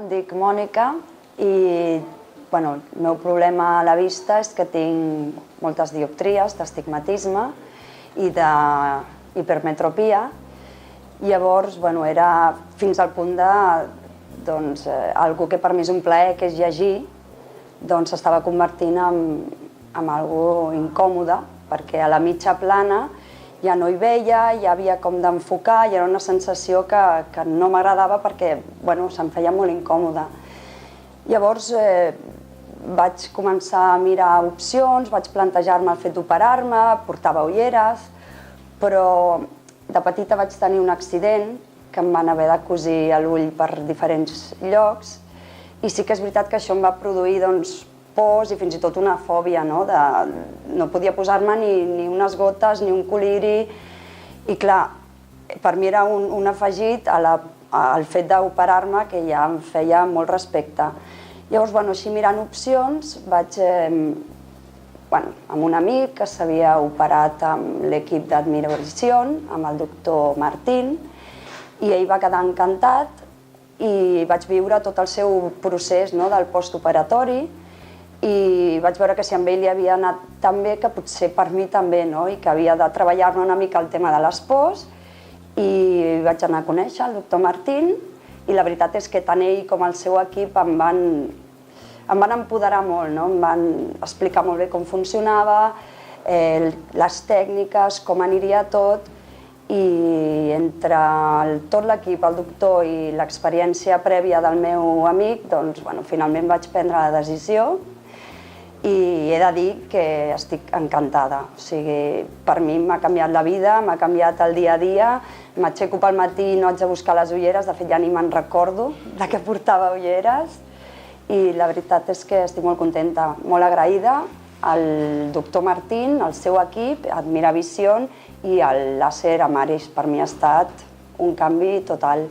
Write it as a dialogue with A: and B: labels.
A: em dic Mònica i el meu problema a la vista és que tinc moltes dioptries, d'astigmatisme i d'hipermetropia. Llavors, era fins al punt de algo que per mi és un plaer, que és llegir, s'estava convertint en algo incòmode, perquè a la mitja plana ja no hi veia, ja havia com d'enfocar i era una sensació que no m'agradava perquè se'm feia molt incòmode. Llavors vaig començar a mirar opcions, vaig plantejar-me el fet d'operar-me, portava ulleres, però de petita vaig tenir un accident que em van haver de cosir l'ull per diferents llocs i sí que és veritat que això em va produir pors i fins i tot una fòbia, no podia posar-me ni unes gotes ni un coliri i clar, per mi era un afegit al fet d'operar-me que ja em feia molt respecte. Llavors, així mirant opcions, vaig amb un amic que s'havia operat amb l'equip d'Admiravision, amb el doctor Martín, i ell va quedar encantat i vaig viure tot el seu procés del postoperatori i vaig veure que si amb ell li havia anat tan bé que potser per mi també, i que havia de treballar-me una mica el tema de les pors i vaig anar a conèixer el doctor Martín i la veritat és que tant ell com el seu equip em van empoderar molt, em van explicar molt bé com funcionava, les tècniques, com aniria tot i entre tot l'equip, el doctor i l'experiència prèvia del meu amic, finalment vaig prendre la decisió i he de dir que estic encantada. O sigui, per mi m'ha canviat la vida, m'ha canviat el dia a dia, m'aixeco pel matí i no haig de buscar les ulleres, de fet ja ni me'n recordo de que portava ulleres i la veritat és que estic molt contenta, molt agraïda al doctor Martín, al seu equip, Admiravision i el làser Amaris. Per mi ha estat un canvi total.